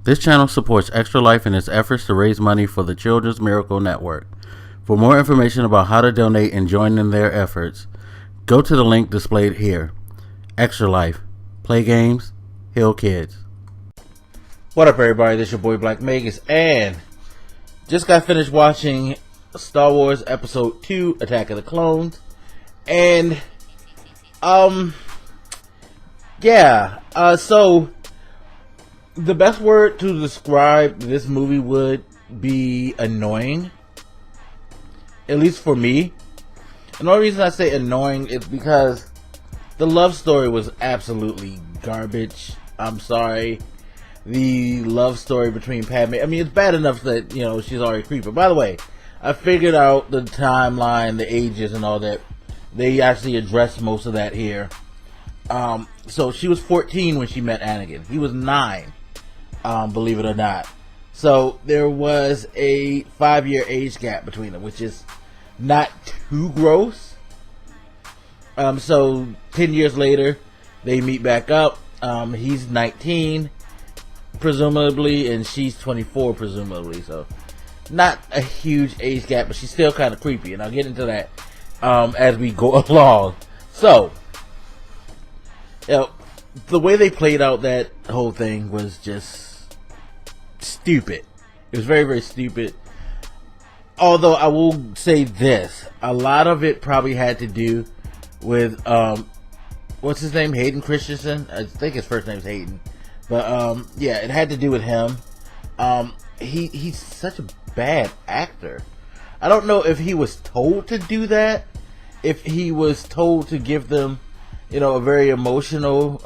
This channel supports Extra Life in its efforts to raise money for the Children's Miracle Network. For more information about how to donate and join in their efforts, go to the link displayed here. Extra Life. Play games, heal kids. What up, everybody? This is your boy Black Magus, and just got finished watching Star Wars Episode 2, Attack of the Clones. And, so the best word to describe this movie would be annoying. At least for me. And the only reason I say annoying is because the love story was absolutely garbage. I'm sorry. The love story between Padme, I mean, it's bad enough that, you know, she's already creepy. By the way, I figured out the timeline, the ages and all that. They actually addressed most of that here. So she was 14 when she met Anakin. He was 9. Believe it or not. So there was a 5-year age gap between them, which is not too gross. So 10 years later, they meet back up. He's 19, presumably, and she's 24, presumably. So not a huge age gap, but she's still kind of creepy, and I'll get into that as we go along. So, you know, the way they played out that whole thing was just stupid. It was very, very stupid. Although I will say this, a lot of it probably had to do with what's his name, Hayden Christensen. I think his first name's Hayden, but yeah, it had to do with him. He's such a bad actor. I don't know if he was told to do that, if he was told to give them, you know, a very emotionally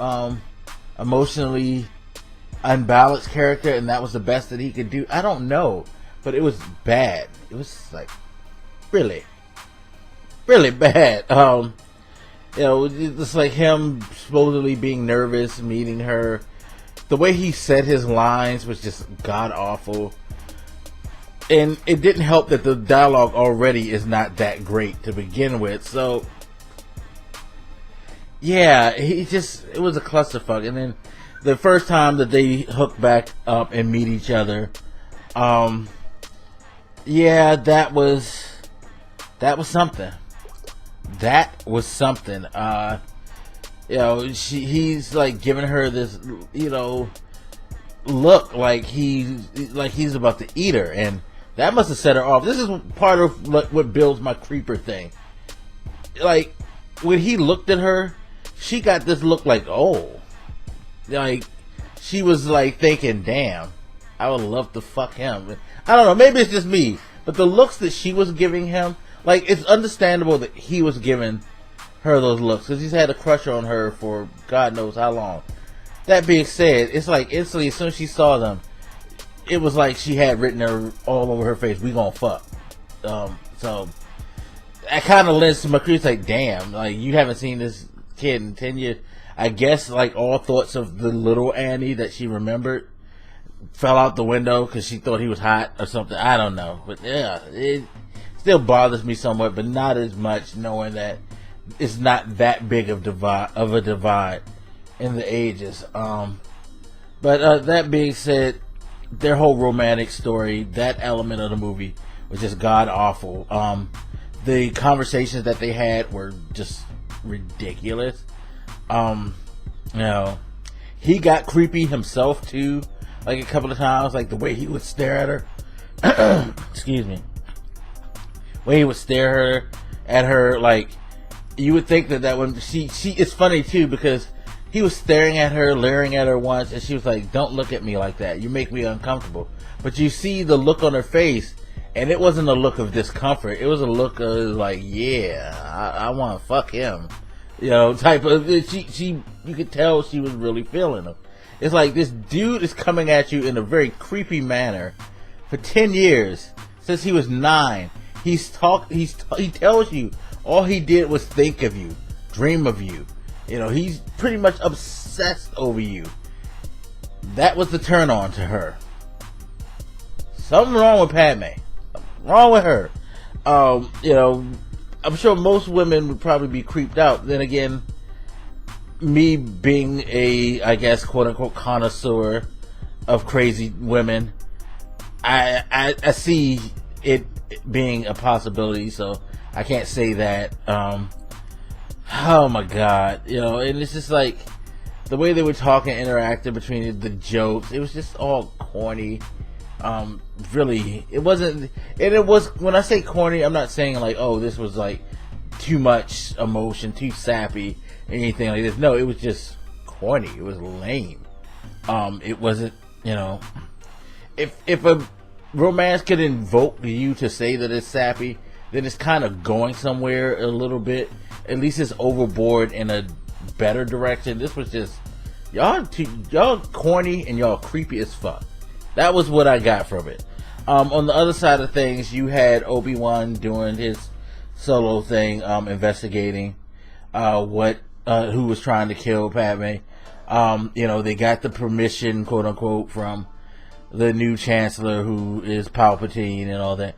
unbalanced character, and that was the best that he could do. I don't know, but it was bad. It was like really, really bad. You know, it's like him supposedly being nervous meeting her. The way he said his lines was just god awful, and it didn't help that the dialogue already is not that great to begin with. So yeah, it was a clusterfuck. And then the first time that they hook back up and meet each other, yeah, that was something. That was something. You know, he's like giving her this, you know, look like he's about to eat her, and that must have set her off. This is part of what builds my creeper thing. Like, when he looked at her, she got this look like, oh. Like, she was like thinking, damn, I would love to fuck him. I don't know, maybe it's just me, but the looks that she was giving him, like, it's understandable that he was giving her those looks, because he's had a crush on her for God knows how long. That being said, it's like instantly, as soon as she saw them, it was like she had written her all over her face, we gonna fuck. So, that kind of lends to my crew, like, damn, like, you haven't seen this kid in 10 years. I guess, like, all thoughts of the little Annie that she remembered fell out the window because she thought he was hot or something. I don't know. But, yeah, it still bothers me somewhat, but not as much, knowing that it's not that big of a divide in the ages. But that being said, their whole romantic story, that element of the movie was just god-awful. The conversations that they had were just ridiculous. You know, he got creepy himself too, like a couple of times, like the way he would stare at her. Excuse me. Way he would stare at her, like, you would think that when she it's funny too, because he was staring at her, leering at her once, and she was like, don't look at me like that, you make me uncomfortable. But you see the look on her face, and it wasn't a look of discomfort, it was a look of like, yeah, I want to fuck him. You know, type of, you could tell she was really feeling him. It's like this dude is coming at you in a very creepy manner for 10 years, since he was 9. He tells you all he did was think of you, dream of you. You know, he's pretty much obsessed over you. That was the turn on to her. Something wrong with Padme. Something wrong with her. You know, I'm sure most women would probably be creeped out. Then again, me being a, I guess, quote unquote connoisseur of crazy women. I see it being a possibility, so I can't say that. Oh my god, you know, and it's just like the way they were talking, interacting between the jokes, it was just all corny. Really, it wasn't, and it was, when I say corny, I'm not saying like, oh, this was like too much emotion, too sappy, anything like this. No, it was just corny. It was lame. It wasn't, you know, if a romance could invoke you to say that it's sappy, then it's kind of going somewhere a little bit. At least it's overboard in a better direction. This was just y'all corny and y'all creepy as fuck. That was what I got from it. On the other side of things, you had Obi-Wan doing his solo thing, investigating who was trying to kill Padme. You know, they got the permission, quote unquote, from the new Chancellor, who is Palpatine and all that.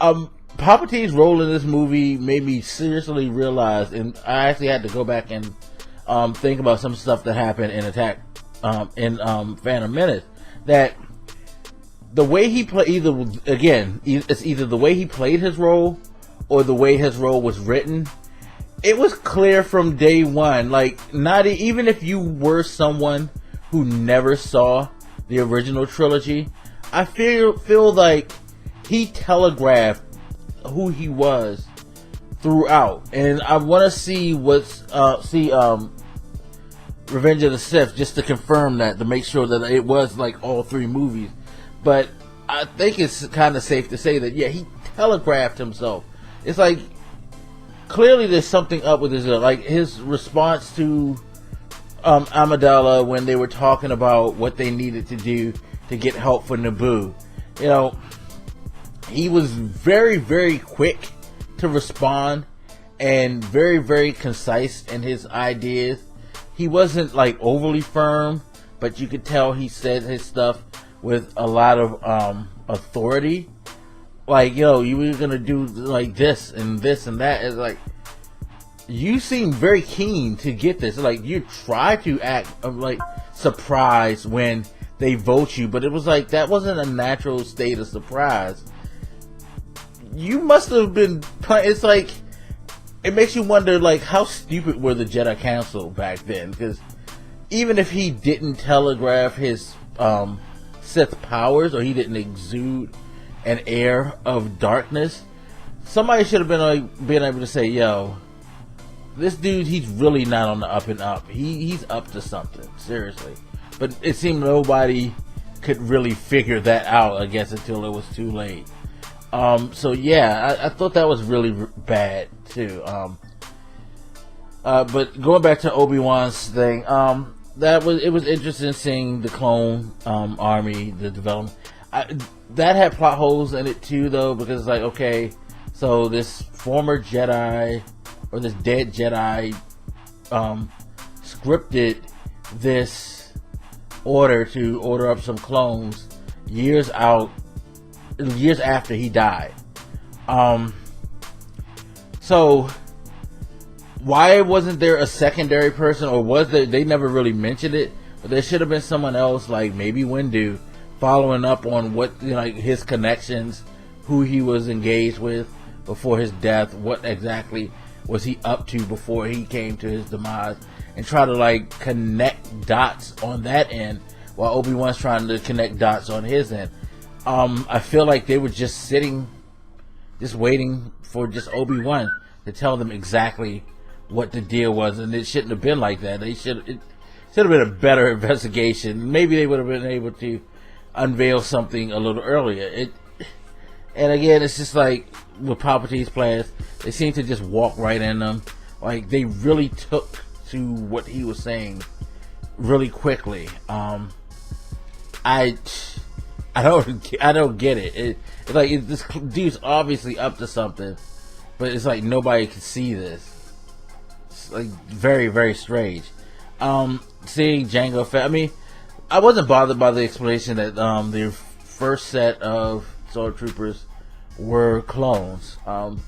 Palpatine's role in this movie made me seriously realize, and I actually had to go back and think about some stuff that happened in Phantom Menace, that the way he played, it's either the way he played his role or the way his role was written. It was clear from day one, like, not even if you were someone who never saw the original trilogy, I feel like he telegraphed who he was throughout. And I want to see Revenge of the Sith, just to confirm that, to make sure that it was like all three movies. But I think it's kind of safe to say that, yeah, he telegraphed himself. It's like, clearly there's something up with his, like, his response to Amidala when they were talking about what they needed to do to get help for Naboo. You know, he was very, very quick to respond and very, very concise in his ideas. He wasn't like overly firm, but you could tell he said his stuff with a lot of authority. Like, yo, you were gonna do like this and this and that. It's like, you seem very keen to get this. Like, you try to act like surprised when they vote you, but it was like, that wasn't a natural state of surprise. You must have been, it's like, it makes you wonder, like, how stupid were the Jedi Council back then? Because even if he didn't telegraph his Sith powers, or he didn't exude an air of darkness, somebody should have been able to say, yo, this dude, he's really not on the up and up. He's up to something, seriously. But it seemed nobody could really figure that out, I guess, until it was too late. So yeah, I thought that was really bad too. But going back to Obi-Wan's thing, it was interesting seeing the clone army, the development. That had plot holes in it too, though, because it's like, okay, so this former Jedi, or this dead Jedi, scripted this order to order up some clones years after he died. So why wasn't there a secondary person, or was there? They never really mentioned it, but there should have been someone else, like maybe Windu, following up on what, you know, like his connections, who he was engaged with before his death, what exactly was he up to before he came to his demise, and try to like connect dots on that end while Obi-Wan's trying to connect dots on his end. I feel like they were just sitting, just waiting for just Obi-Wan to tell them exactly what the deal was, and it shouldn't have been like that. It should have been a better investigation. Maybe they would have been able to unveil something a little earlier. And again, it's just like with Palpatine's plans, they seem to just walk right in them. Like, they really took to what he was saying really quickly. I don't get it. It's like, this dude's obviously up to something, but it's like nobody can see this. It's like very, very strange. Seeing Jango Fett, I mean, I wasn't bothered by the explanation that the first set of Stormtroopers were clones. You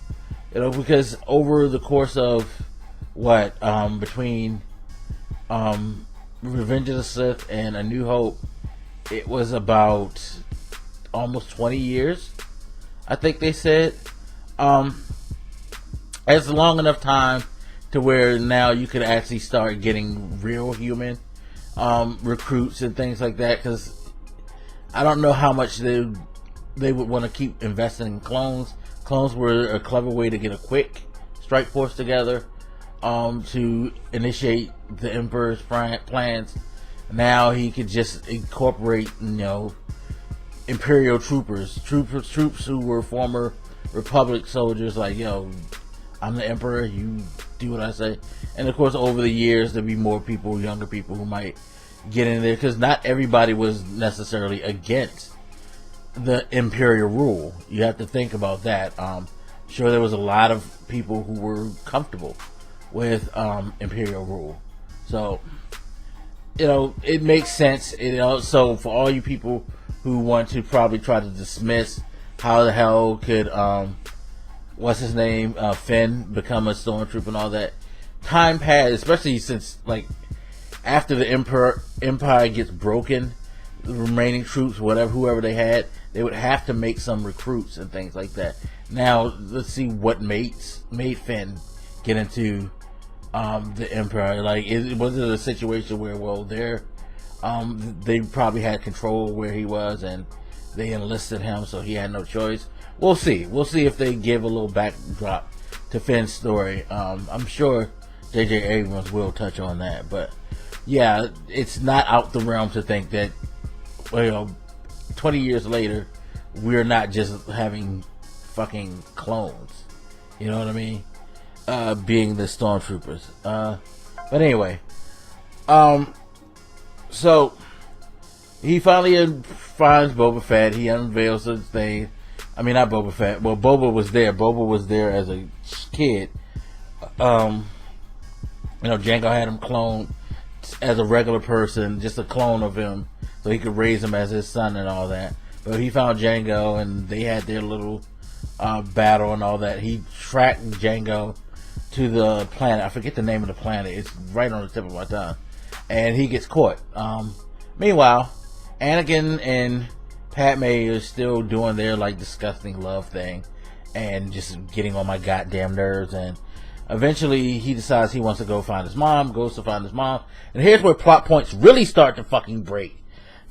know, because over the course of between Revenge of the Sith and A New Hope, it was about almost 20 years, I think they said. It's long enough time to where now you could actually start getting real human recruits and things like that, because I don't know how much they would want to keep investing in clones. Clones were a clever way to get a quick strike force together to initiate the Emperor's plans. Now he could just incorporate, Imperial troops who were former Republic soldiers, like, I'm the Emperor, you do what I say. And of course, over the years, there'll be more people, younger people, who might get in there, because not everybody was necessarily against the Imperial rule. You have to think about that. Sure, there was a lot of people who were comfortable with Imperial rule. So, it makes sense. So for all you people who want to probably try to dismiss how the hell could what's his name, Finn, become a stormtrooper and all that, time passed, especially since, like, after the Empire gets broken, the remaining troops, whoever they had, they would have to make some recruits and things like that. Now, let's see what made Finn get into the Empire. Like, was it a situation where, they probably had control where he was and they enlisted him, so he had no choice? We'll see. We'll see if they give a little backdrop to Finn's story. I'm sure J.J. Abrams will touch on that, but yeah, it's not out the realm to think that 20 years later we're not just having fucking clones. You know what I mean? Being the stormtroopers. But anyway, so he finally finds Boba Fett. He unveils the thing. I mean, not Boba Fett. Well, Boba was there. Boba was there as a kid. Jango had him cloned as a regular person, just a clone of him, so he could raise him as his son and all that. But he found Jango, and they had their little battle and all that. He tracked Jango to the planet. I forget the name of the planet. It's right on the tip of my tongue. And he gets caught. Meanwhile, Anakin and Padme is still doing their, like, disgusting love thing and just getting on my goddamn nerves. And eventually he decides he wants to go find his mom, goes to find his mom. And here's where plot points really start to fucking break.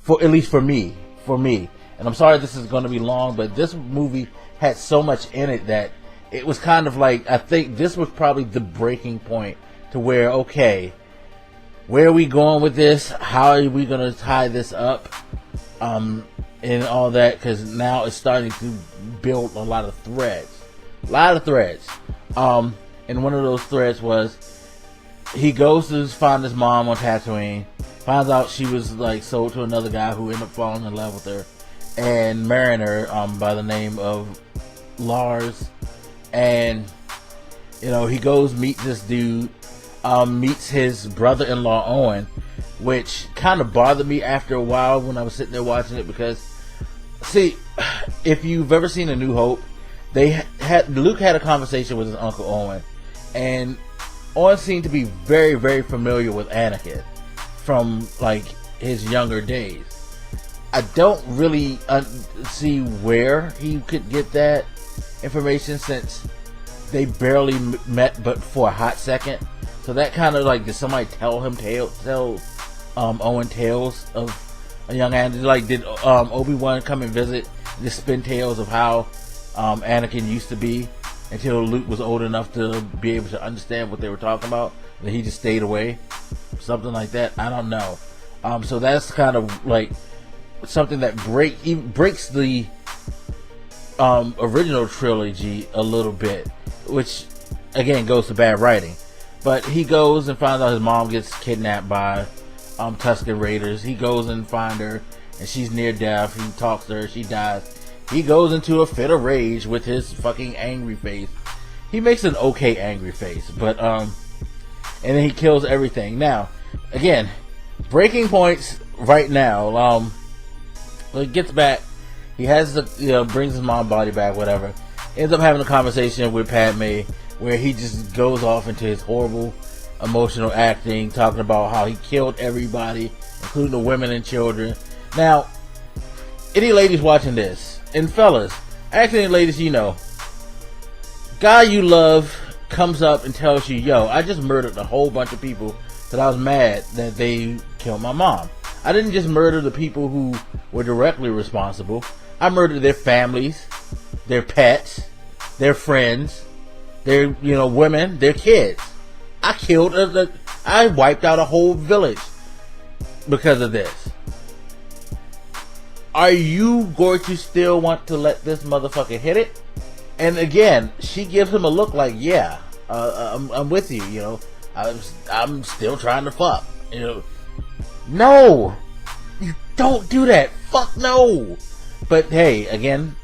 At least for me. And I'm sorry this is going to be long, but this movie had so much in it that it was kind of like, I think this was probably the breaking point to where, okay, where are we going with this? How are we going to tie this up? And all that, because now it's starting to build a lot of threads. And one of those threads was, he goes to find his mom on Tatooine, finds out she was, like, sold to another guy who ended up falling in love with her and marrying her by the name of Lars. And he goes, meets this dude, meets his brother-in-law Owen, which kind of bothered me after a while when I was sitting there watching it, because, see, if you've ever seen A New Hope, Luke had a conversation with his Uncle Owen, and Owen seemed to be very, very familiar with Anakin from, like, his younger days. I don't really see where he could get that information, since they barely met but for a hot second. So that kind of, like, did somebody tell Owen tales of a young Anakin? Like, did Obi-Wan come and visit, just spin tales of how Anakin used to be, until Luke was old enough to be able to understand what they were talking about, and he just stayed away? Something like that. I don't know. So that's kind of like something that breaks the original trilogy a little bit, which again goes to bad writing. But he goes and finds out his mom gets kidnapped by Tusken Raiders. He goes and finds her, and she's near death. He talks to her, she dies. He goes into a fit of rage with his fucking angry face. He makes an okay angry face, but and then he kills everything. Now, again, breaking points right now. He gets back. He has the brings his mom body back, whatever. Ends up having a conversation with Padme, where he just goes off into his horrible emotional acting, talking about how he killed everybody, including the women and children. Now, any ladies watching this, and fellas, actually, ladies, you know, guy you love comes up and tells you, yo, I just murdered a whole bunch of people that I was mad that they killed my mom. I didn't just murder the people who were directly responsible. I murdered their families, their pets, their friends, their, you know, women, their kids. I killed, I wiped out a whole village because of this. Are you going to still want to let this motherfucker hit it? And again, she gives him a look like, yeah, I'm with you, you know. I'm still trying to fuck, you know. No, you don't do that. Fuck no. But hey, again,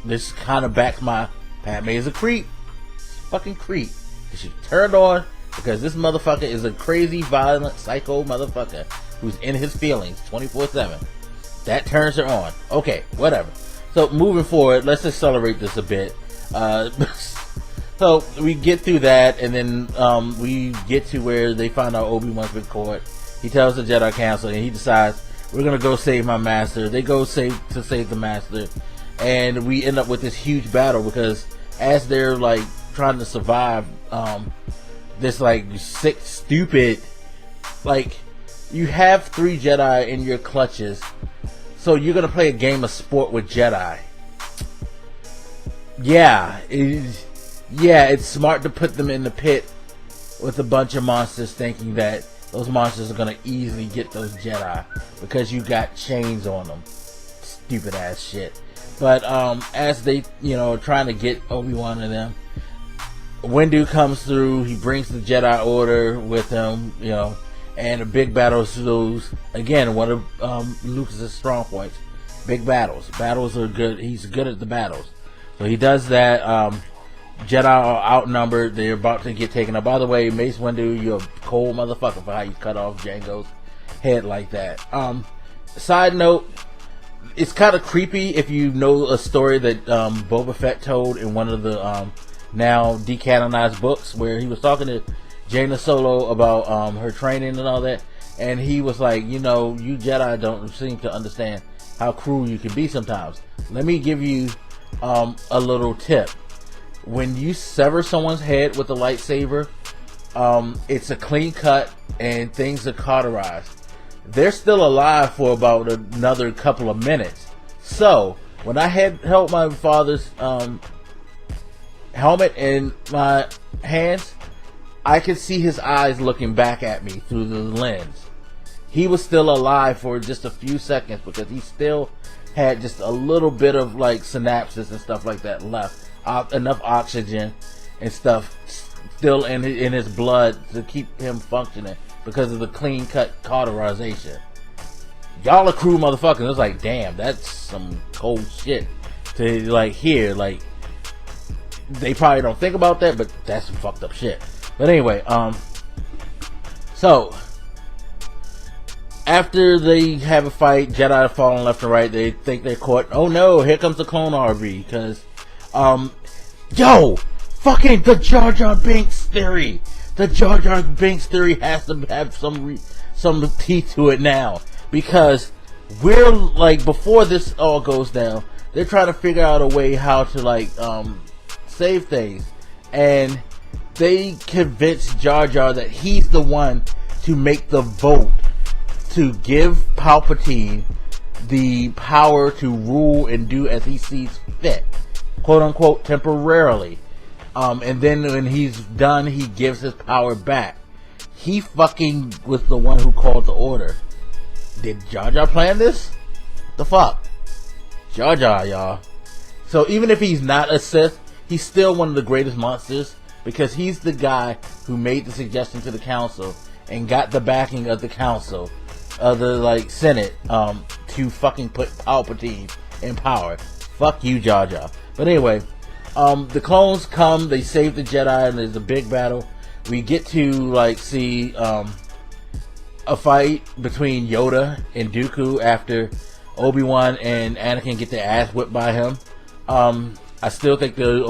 this kind of backs my Padme is a creep. Fucking creep. She turned on because this motherfucker is a crazy, violent, psycho motherfucker who's in his feelings 24/7. That turns her on. Okay, whatever. So moving forward, let's accelerate this a bit. So we get through that, and then we get to where they find out Obi-Wan's been caught. He tells the Jedi Council, and he decides, we're gonna go save my master. They go save the master, and we end up with this huge battle because as they're like trying to survive this like sick, stupid, like, you have 3 Jedi in your clutches, so you're gonna play a game of sport with Jedi. Yeah, it's smart to put them in the pit with a bunch of monsters, thinking that those monsters are gonna easily get those Jedi because you got chains on them. Stupid ass shit. But as they, you know, trying to get Obi-Wan and them, Windu comes through. He brings the Jedi Order with him, you know, and a big battle ensues. Again, one of Lucas's strong points. Big battles. Battles are good. He's good at the battles. So he does that. Jedi are outnumbered. They're about to get taken up. By the way, Mace Windu, you're a cold motherfucker for how you cut off Jango's head like that. Side note, it's kind of creepy if you know a story that Boba Fett told in one of the now decanonized books, where he was talking to Jaina Solo about her training and all that, and he was like, you know, you Jedi don't seem to understand how cruel you can be sometimes. Let me give you a little tip. When you sever someone's head with a lightsaber, it's a clean cut and things are cauterized. They're still alive for about another couple of minutes. So when I held my father's helmet in my hands, I could see his eyes looking back at me through the lens. He was still alive for just a few seconds because he still had just a little bit of like synapses and stuff like that left. Enough oxygen and stuff still in his blood to keep him functioning because of the clean cut cauterization. Y'all are cruel motherfuckers. It's like, damn, that's some cold shit to like hear. Like, they probably don't think about that, but that's some fucked up shit. But anyway, so after they have a fight, Jedi falling left and right. They think they're caught. Oh no, here comes the clone RV because yo, fucking the Jar Jar Binks theory. The Jar Jar Binks theory has to have some teeth to it now, because we're like, before this all goes down, they're trying to figure out a way how to like save things, and they convince Jar Jar that he's the one to make the vote to give Palpatine the power to rule and do as he sees fit, quote unquote, temporarily. And then when he's done, he gives his power back. He fucking was the one who called the order. Did Jar Jar plan this? The fuck? Jar Jar, y'all. So even if he's not a Sith, he's still one of the greatest monsters, because he's the guy who made the suggestion to the council and got the backing of the council, of the like Senate, to fucking put Palpatine in power. Fuck you, Jar Jar. But anyway, the clones come, they save the Jedi, and there's a big battle. We get to like see a fight between Yoda and Dooku after Obi-Wan and Anakin get their ass whipped by him. I still think the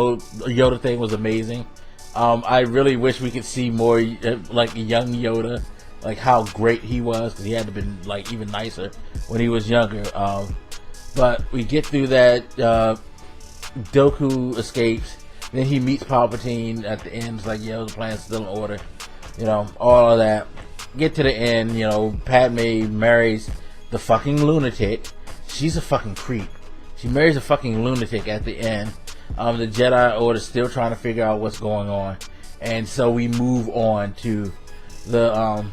Yoda thing was amazing. I really wish we could see more like young Yoda, like how great he was, because he had to been like even nicer when he was younger. But we get through that. Dooku escapes. Then he meets Palpatine at the end. It's like, yo, the plan's still in order. You know, all of that. Get to the end. You know, Padme marries the fucking lunatic. She's a fucking creep. She marries a fucking lunatic at the end. The Jedi Order's still trying to figure out what's going on. And so we move on to the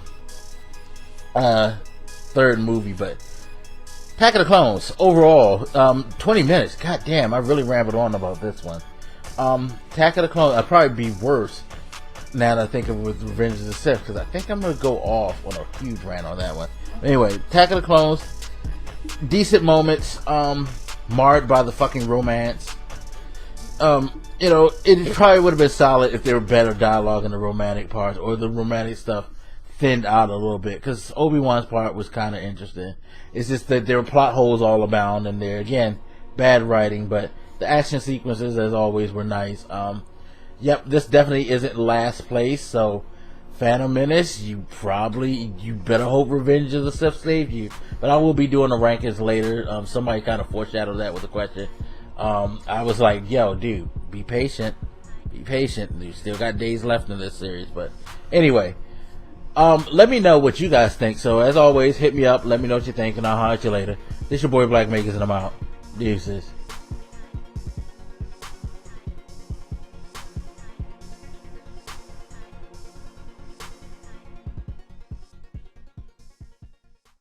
third movie. But Attack of the Clones, overall, 20 minutes. God damn, I really rambled on about this one. Attack of the Clones, I'd probably be worse now that I think of it with Revenge of the Sith, because I think I'm going to go off on a huge rant on that one. Anyway, Attack of the Clones, decent moments, marred by the fucking romance. You know, it probably would have been solid if there were better dialogue in the romantic parts, or the romantic stuff thinned out a little bit, because Obi-Wan's part was kind of interesting. It's just that there were plot holes all abound in there. Again, bad writing, but the action sequences, as always, were nice. Yep, this definitely isn't last place, so Phantom Menace, you better hope Revenge of the Sith saved you. But I will be doing the rankings later. Somebody kind of foreshadowed that with a question. I was like, yo, dude, be patient. Be patient. You still got days left in this series. But anyway, let me know what you guys think. So as always, hit me up. Let me know what you think, and I'll holler at you later. This your boy Black Makers, and I'm out. Deuces.